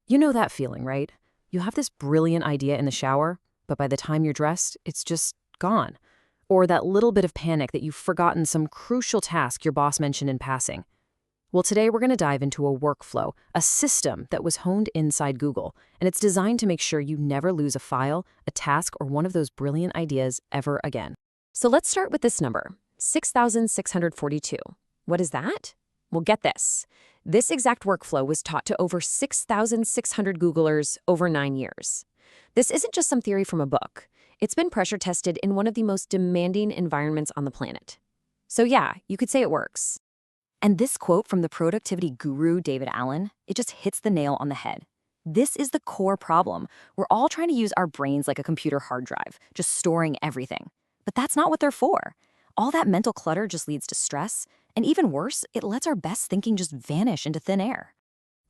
You know that feeling, right? You have this brilliant idea in the shower, but by the time you're dressed, it's just gone. Or that little bit of panic that you've forgotten some crucial task your boss mentioned in passing. Well, today we're going to dive into a workflow, a system that was honed inside Google, and it's designed to make sure you never lose a file, a task, or one of those brilliant ideas ever again. So let's start with this number, 6,642. What is that? Well, get this. This exact workflow was taught to over 6,600 Googlers over 9 years. This isn't just some theory from a book. It's been pressure tested in one of the most demanding environments on the planet. So yeah, you could say it works. And this quote from the productivity guru David Allen, it just hits the nail on the head. This is the core problem. We're all trying to use our brains like a computer hard drive, just storing everything. But that's not what they're for. All that mental clutter just leads to stress, and even worse, it lets our best thinking just vanish into thin air.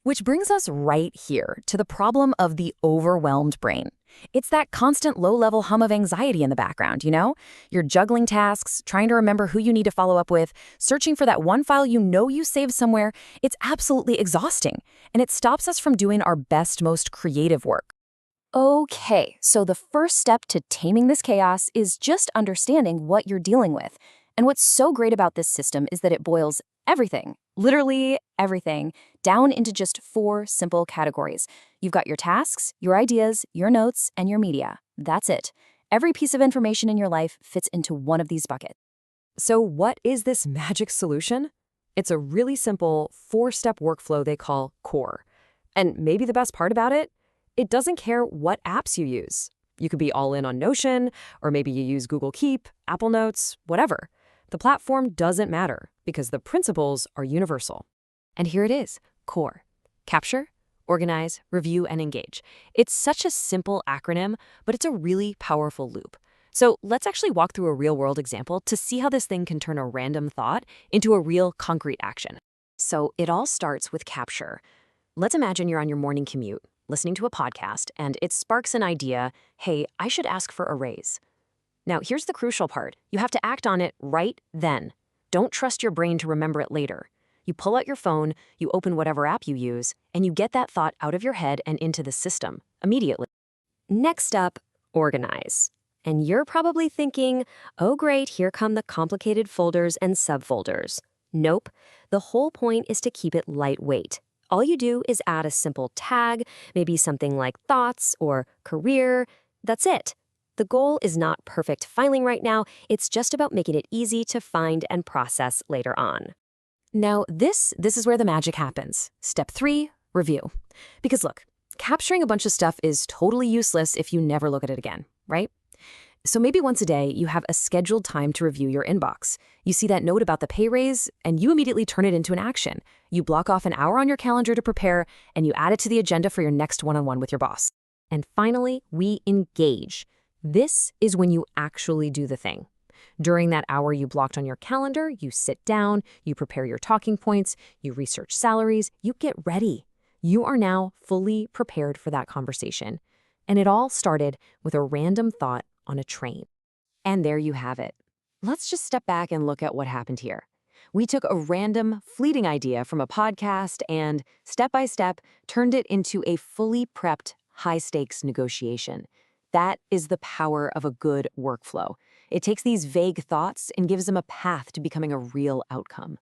Which brings us right here to the problem of the overwhelmed brain. It's that constant low-level hum of anxiety in the background, you know? You're juggling tasks, trying to remember who you need to follow up with, searching for that one file you know you saved somewhere. It's absolutely exhausting, and it stops us from doing our best, most creative work. Okay, so the first step to taming this chaos is just understanding what you're dealing with. And what's so great about this system is that it boils everything, literally everything, down into just 4 simple categories. You've got your tasks, your ideas, your notes, and your media. That's it. Every piece of information in your life fits into one of these buckets. So what is this magic solution? It's a really simple 4-step workflow they call CORE. And maybe the best part about it? It doesn't care what apps you use. You could be all in on Notion, or maybe you use Google Keep, Apple Notes, whatever. The platform doesn't matter because the principles are universal. And here it is, CORE. Capture, organize, review, and engage. It's such a simple acronym, but it's a really powerful loop. So let's actually walk through a real-world example to see how this thing can turn a random thought into a real concrete action. So it all starts with capture. Let's imagine you're on your morning commute, listening to a podcast, and it sparks an idea, hey, I should ask for a raise. Now, here's the crucial part. You have to act on it right then. Don't trust your brain to remember it later. You pull out your phone, you open whatever app you use, and you get that thought out of your head and into the system immediately. Next up, organize. And you're probably thinking, oh great, here come the complicated folders and subfolders. Nope. The whole point is to keep it lightweight. All you do is add a simple tag, maybe something like thoughts or career. That's it. The goal is not perfect filing right now. It's just about making it easy to find and process later on. Now, this is where the magic happens. Step 3, review. Because look, capturing a bunch of stuff is totally useless if you never look at it again, right? So maybe once a day, you have a scheduled time to review your inbox. You see that note about the pay raise, and you immediately turn it into an action. You block off an hour on your calendar to prepare, and you add it to the agenda for your next one-on-one with your boss. And finally, we engage. This is when you actually do the thing. During that hour you blocked on your calendar, you sit down, you prepare your talking points, you research salaries, you get ready. You are now fully prepared for that conversation. And it all started with a random thought on a train. And there you have it. Let's just step back and look at what happened here. We took a random, fleeting idea from a podcast and, step by step, turned it into a fully prepped, high-stakes negotiation. That is the power of a good workflow. It takes these vague thoughts and gives them a path to becoming a real outcome.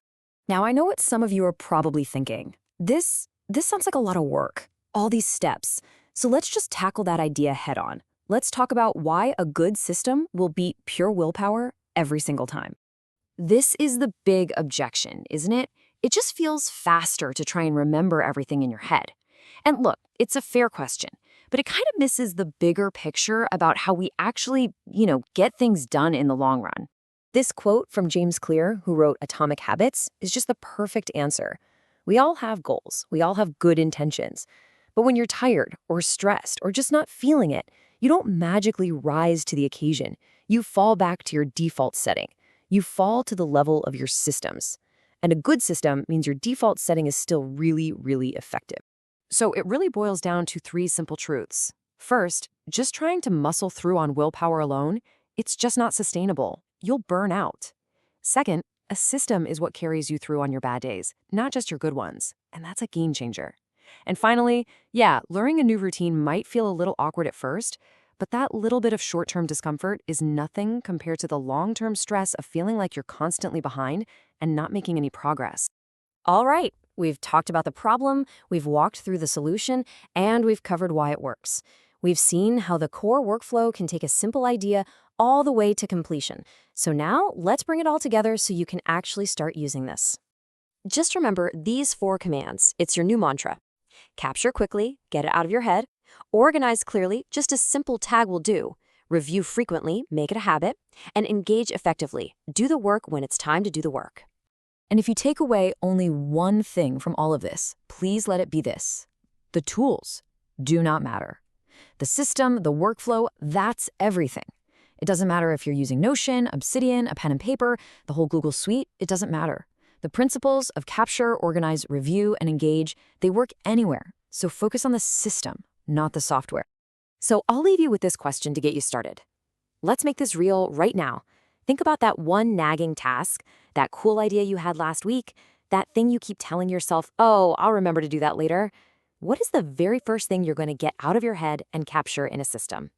Now, I know what some of you are probably thinking. This sounds like a lot of work, all these steps. So let's just tackle that idea head on. Let's talk about why a good system will beat pure willpower every single time. This is the big objection, isn't it? It just feels faster to try and remember everything in your head. And look, it's a fair question, but it kind of misses the bigger picture about how we actually, get things done in the long run. This quote from James Clear, who wrote Atomic Habits, is just the perfect answer. We all have goals. We all have good intentions. But when you're tired or stressed or just not feeling it, you don't magically rise to the occasion. You fall back to your default setting. You fall to the level of your systems. And a good system means your default setting is still really, really effective. So it really boils down to 3 simple truths. First, just trying to muscle through on willpower alone, it's just not sustainable. You'll burn out. Second, a system is what carries you through on your bad days, not just your good ones. And that's a game changer. And finally, yeah, learning a new routine might feel a little awkward at first, but that little bit of short-term discomfort is nothing compared to the long-term stress of feeling like you're constantly behind and not making any progress. All right, we've talked about the problem, we've walked through the solution, and we've covered why it works. We've seen how the core workflow can take a simple idea all the way to completion. So now let's bring it all together so you can actually start using this. Just remember these 4 commands. It's your new mantra. Capture quickly, get it out of your head. Organize clearly, just a simple tag will do. Review frequently, make it a habit. And engage effectively. Do the work when it's time to do the work. And if you take away only one thing from all of this, please let it be this. The tools do not matter. The system, the workflow, that's everything. It doesn't matter if you're using Notion, Obsidian, a pen and paper, the whole Google Suite, it doesn't matter. The principles of capture, organize, review, and engage, they work anywhere. So focus on the system, not the software. So I'll leave you with this question to get you started. Let's make this real right now. Think about that one nagging task, that cool idea you had last week, that thing you keep telling yourself, oh, I'll remember to do that later. What is the very first thing you're going to get out of your head and capture in a system?